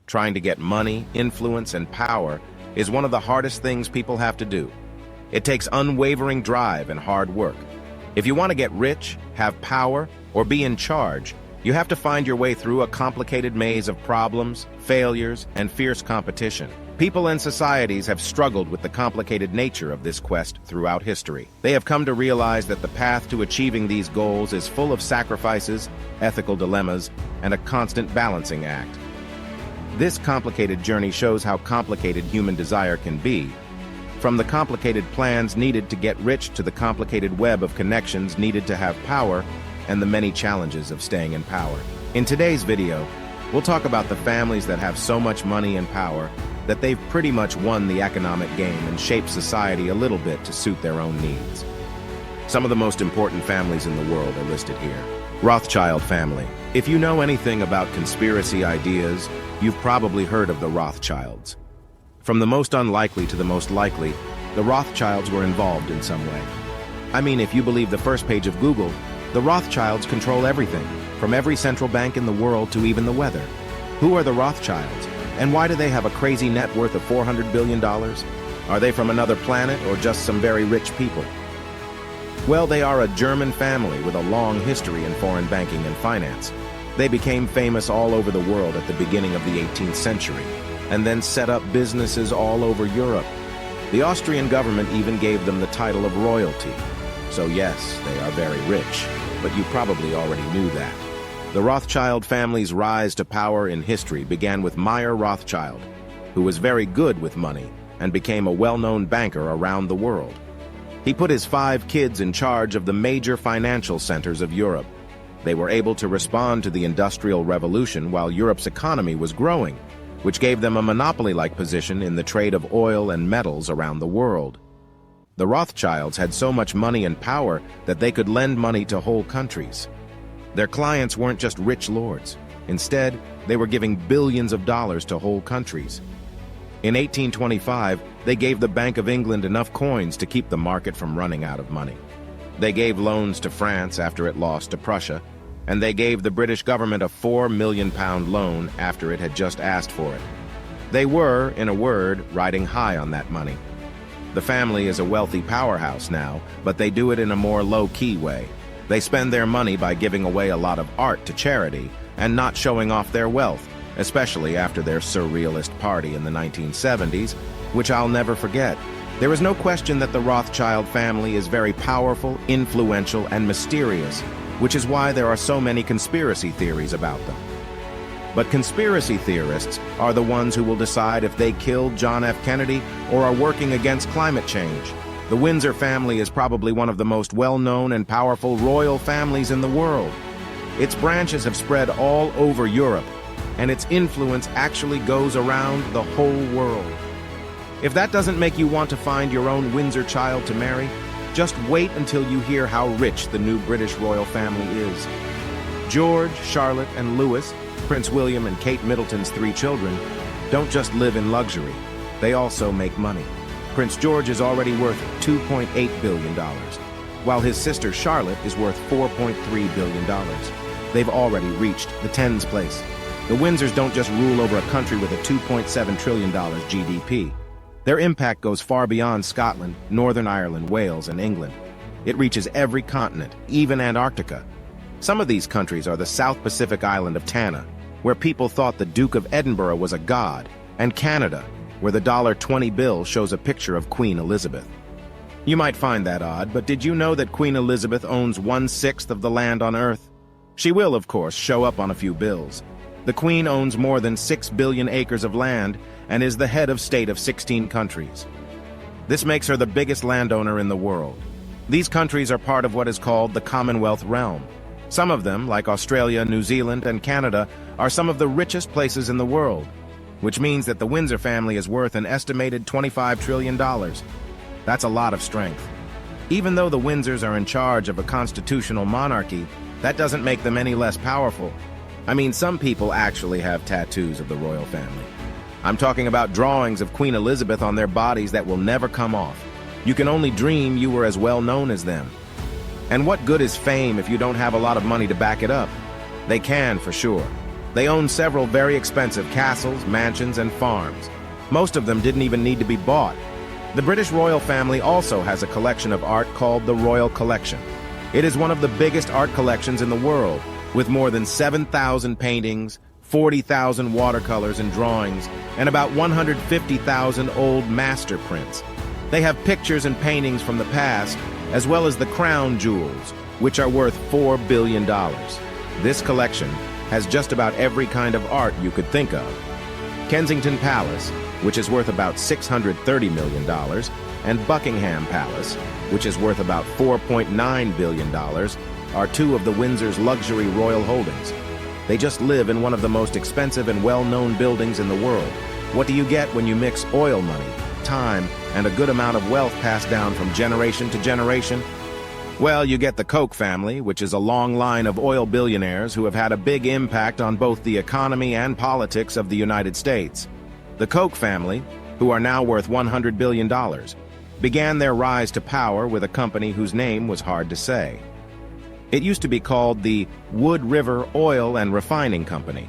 trying to get money, influence, and power is one of the hardest things people have to do. It takes unwavering drive and hard work. If you want to get rich, have power, or be in charge, you have to find your way through a complicated maze of problems, failures, and fierce competition. People and societies have struggled with the complicated nature of this quest throughout history. They have come to realize that the path to achieving these goals is full of sacrifices, ethical dilemmas, and a constant balancing act. This complicated journey shows how complicated human desire can be, from the complicated plans needed to get rich to the complicated web of connections needed to have power and the many challenges of staying in power. In today's video, we'll talk about the families that have so much money and power that they've pretty much won the economic game and shaped society a little bit to suit their own needs. Some of the most important families in the world are listed here. Rothschild family. If you know anything about conspiracy ideas, you've probably heard of the Rothschilds. From the most unlikely to the most likely, the Rothschilds were involved in some way. I mean, if you believe the first page of Google, the Rothschilds control everything, from every central bank in the world to even the weather. Who are the Rothschilds, and why do they have a crazy net worth of $400 billion? Are they from another planet or just some very rich people? Well, they are a German family with a long history in foreign banking and finance. They became famous all over the world at the beginning of the 18th century, and then set up businesses all over Europe. The Austrian government even gave them the title of royalty. So yes, they are very rich, but you probably already knew that. The Rothschild family's rise to power in history began with Meyer Rothschild, who was very good with money and became a well-known banker around the world. He put his 5 kids in charge of the major financial centers of Europe. They were able to respond to the Industrial Revolution while Europe's economy was growing, which gave them a monopoly-like position in the trade of oil and metals around the world. The Rothschilds had so much money and power that they could lend money to whole countries. Their clients weren't just rich lords. Instead, they were giving billions of dollars to whole countries. In 1825, they gave the Bank of England enough coins to keep the market from running out of money. They gave loans to France after it lost to Prussia, and they gave the British government a £4 million loan after it had just asked for it. They were, in a word, riding high on that money. The family is a wealthy powerhouse now, but they do it in a more low-key way. They spend their money by giving away a lot of art to charity and not showing off their wealth, especially after their surrealist party in the 1970s, which I'll never forget. There is no question that the Rothschild family is very powerful, influential, and mysterious, which is why there are so many conspiracy theories about them. But conspiracy theorists are the ones who will decide if they killed John F. Kennedy or are working against climate change. The Windsor family is probably one of the most well-known and powerful royal families in the world. Its branches have spread all over Europe, and its influence actually goes around the whole world. If that doesn't make you want to find your own Windsor child to marry, just wait until you hear how rich the new British royal family is. George, Charlotte, and Louis, Prince William and Kate Middleton's 3 children, don't just live in luxury, they also make money. Prince George is already worth $2.8 billion, while his sister Charlotte is worth $4.3 billion. They've already reached the tens place. The Windsors don't just rule over a country with a $2.7 trillion GDP. Their impact goes far beyond Scotland, Northern Ireland, Wales, and England. It reaches every continent, even Antarctica. Some of these countries are the South Pacific island of Tanna, where people thought the Duke of Edinburgh was a god, and Canada, where the $20 bill shows a picture of Queen Elizabeth. You might find that odd, but did you know that Queen Elizabeth owns 1/6 of the land on Earth? She will, of course, show up on a few bills. The Queen owns more than 6 billion acres of land and is the head of state of 16 countries. This makes her the biggest landowner in the world. These countries are part of what is called the Commonwealth realm. Some of them, like Australia, New Zealand, and Canada, are some of the richest places in the world, which means that the Windsor family is worth an estimated $25 trillion. That's a lot of strength. Even though the Windsors are in charge of a constitutional monarchy, that doesn't make them any less powerful. I mean, some people actually have tattoos of the royal family. I'm talking about drawings of Queen Elizabeth on their bodies that will never come off. You can only dream you were as well known as them. And what good is fame if you don't have a lot of money to back it up? They can, for sure. They own several very expensive castles, mansions, and farms. Most of them didn't even need to be bought. The British royal family also has a collection of art called the Royal Collection. It is one of the biggest art collections in the world, with more than 7,000 paintings, 40,000 watercolors and drawings, and about 150,000 old master prints. They have pictures and paintings from the past, as well as the crown jewels, which are worth $4 billion. This collection has just about every kind of art you could think of. Kensington Palace, which is worth about $630 million, and Buckingham Palace, which is worth about $4.9 billion, are two of the Windsor's luxury royal holdings. They just live in one of the most expensive and well-known buildings in the world. What do you get when you mix oil money, time, and a good amount of wealth passed down from generation to generation? Well, you get the Koch family, which is a long line of oil billionaires who have had a big impact on both the economy and politics of the United States. The Koch family, who are now worth $100 billion, began their rise to power with a company whose name was hard to say. It used to be called the Wood River Oil and Refining Company.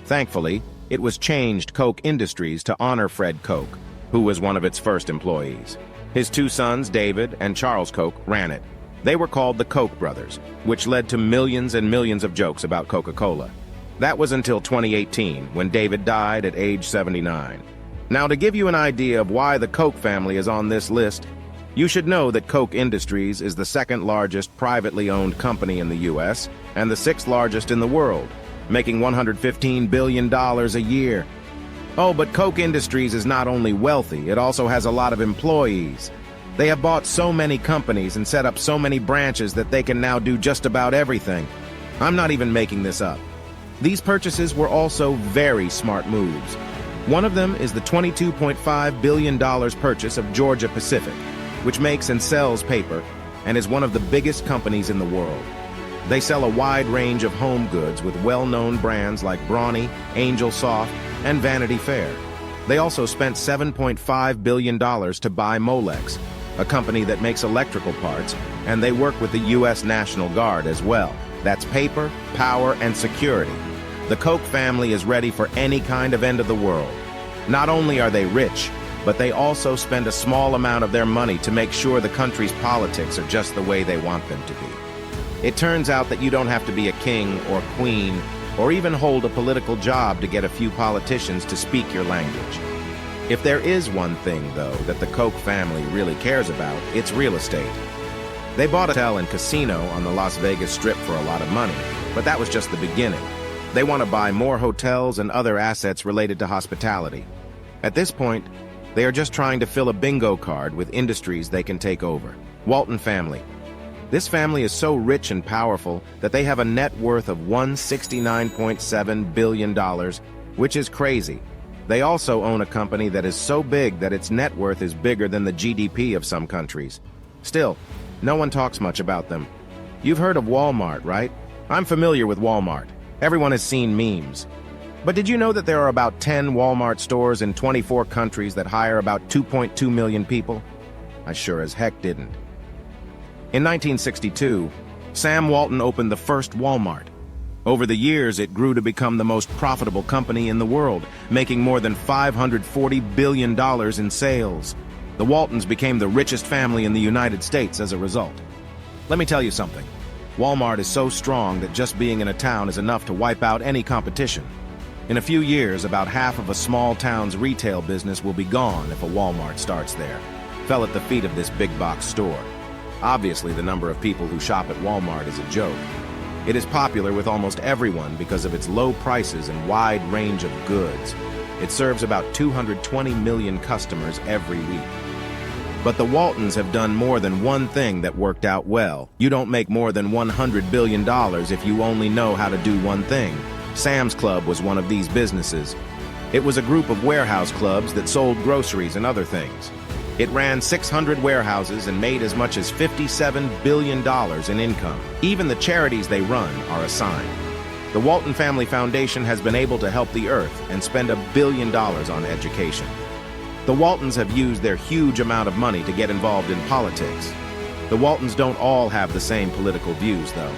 Thankfully, it was changed Koch Industries to honor Fred Koch, who was one of its first employees. His two sons, David and Charles Koch, ran it. They were called the Koch brothers, which led to millions and millions of jokes about Coca-Cola. That was until 2018, when David died at age 79. Now, to give you an idea of why the Koch family is on this list, you should know that Koch Industries is the second largest privately owned company in the U.S. and the sixth largest in the world, making $115 billion a year. Oh, but Koch Industries is not only wealthy, it also has a lot of employees. They have bought so many companies and set up so many branches that they can now do just about everything. I'm not even making this up. These purchases were also very smart moves. One of them is the $22.5 billion purchase of Georgia Pacific, which makes and sells paper and is one of the biggest companies in the world. They sell a wide range of home goods with well-known brands like Brawny, Angel Soft, and Vanity Fair. They also spent $7.5 billion to buy Molex, a company that makes electrical parts, and they work with the U.S. National Guard as well. That's paper, power, and security. The Koch family is ready for any kind of end of the world. Not only are they rich, but they also spend a small amount of their money to make sure the country's politics are just the way they want them to be. It turns out that you don't have to be a king or queen or even hold a political job to get a few politicians to speak your language. If there is one thing, though, that the Koch family really cares about, it's real estate. They bought a hotel and casino on the Las Vegas Strip for a lot of money, but that was just the beginning. They want to buy more hotels and other assets related to hospitality. At this point, they are just trying to fill a bingo card with industries they can take over. Walton family. This family is so rich and powerful that they have a net worth of $169.7 billion, which is crazy. They also own a company that is so big that its net worth is bigger than the GDP of some countries. Still, no one talks much about them. You've heard of Walmart, right? I'm familiar with Walmart. Everyone has seen memes. But did you know that there are about 10 Walmart stores in 24 countries that hire about 2.2 million people? I sure as heck didn't. In 1962, Sam Walton opened the first Walmart. Over the years, it grew to become the most profitable company in the world, making more than $540 billion in sales. The Waltons became the richest family in the United States as a result. Let me tell you something. Walmart is so strong that just being in a town is enough to wipe out any competition. In a few years, about half of a small town's retail business will be gone if a Walmart starts there. Fell at the feet of this big box store. Obviously, the number of people who shop at Walmart is a joke. It is popular with almost everyone because of its low prices and wide range of goods. It serves about 220 million customers every week. But the Waltons have done more than one thing that worked out well. You don't make more than $100 billion if you only know how to do one thing. Sam's Club was one of these businesses. It was a group of warehouse clubs that sold groceries and other things. It ran 600 warehouses and made as much as $57 billion in income. Even the charities they run are a sign. The Walton Family Foundation has been able to help the earth and spend $1 billion on education. The Waltons have used their huge amount of money to get involved in politics. The Waltons don't all have the same political views, though.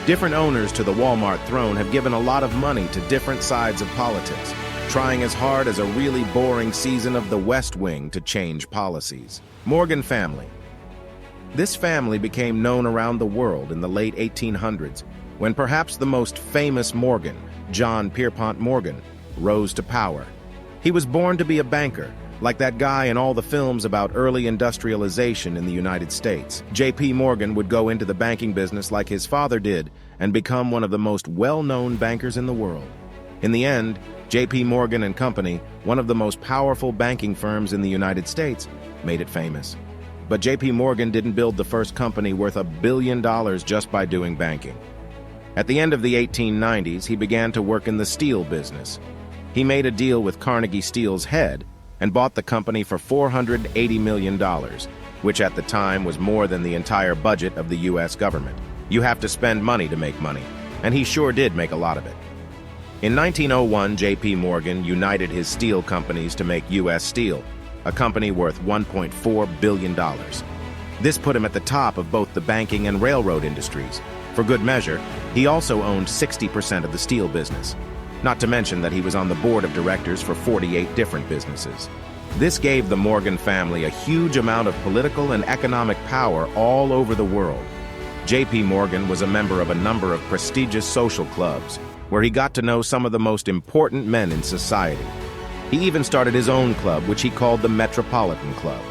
Different owners to the Walmart throne have given a lot of money to different sides of politics, trying as hard as a really boring season of The West Wing to change policies. Morgan family. This family became known around the world in the late 1800s, when perhaps the most famous Morgan, John Pierpont Morgan, rose to power. He was born to be a banker, like that guy in all the films about early industrialization in the United States. J.P. Morgan would go into the banking business like his father did and become one of the most well-known bankers in the world. In the end, J.P. Morgan and Company, one of the most powerful banking firms in the United States, made it famous. But J.P. Morgan didn't build the first company worth $1 billion just by doing banking. At the end of the 1890s, he began to work in the steel business. He made a deal with Carnegie Steel's head and bought the company for $480 million, which at the time was more than the entire budget of the U.S. government. You have to spend money to make money, and he sure did make a lot of it. In 1901, J.P. Morgan united his steel companies to make U.S. Steel, a company worth $1.4 billion. This put him at the top of both the banking and railroad industries. For good measure, he also owned 60% of the steel business. Not to mention that he was on the board of directors for 48 different businesses. This gave the Morgan family a huge amount of political and economic power all over the world. J.P. Morgan was a member of a number of prestigious social clubs, where he got to know some of the most important men in society. He even started his own club, which he called the Metropolitan Club.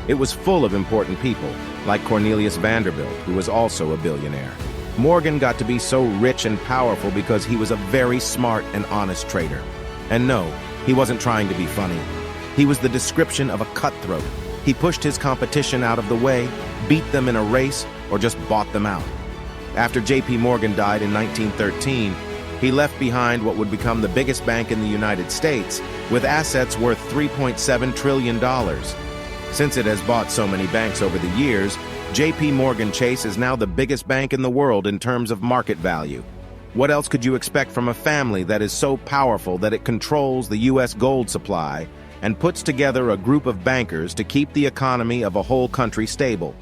It was full of important people, like Cornelius Vanderbilt, who was also a billionaire. Morgan got to be so rich and powerful because he was a very smart and honest trader. And no, he wasn't trying to be funny. He was the description of a cutthroat. He pushed his competition out of the way, beat them in a race, or just bought them out. After J.P. Morgan died in 1913, he left behind what would become the biggest bank in the United States, with assets worth $3.7 trillion. Since it has bought so many banks over the years, J.P. Morgan Chase is now the biggest bank in the world in terms of market value. What else could you expect from a family that is so powerful that it controls the U.S. gold supply and puts together a group of bankers to keep the economy of a whole country stable?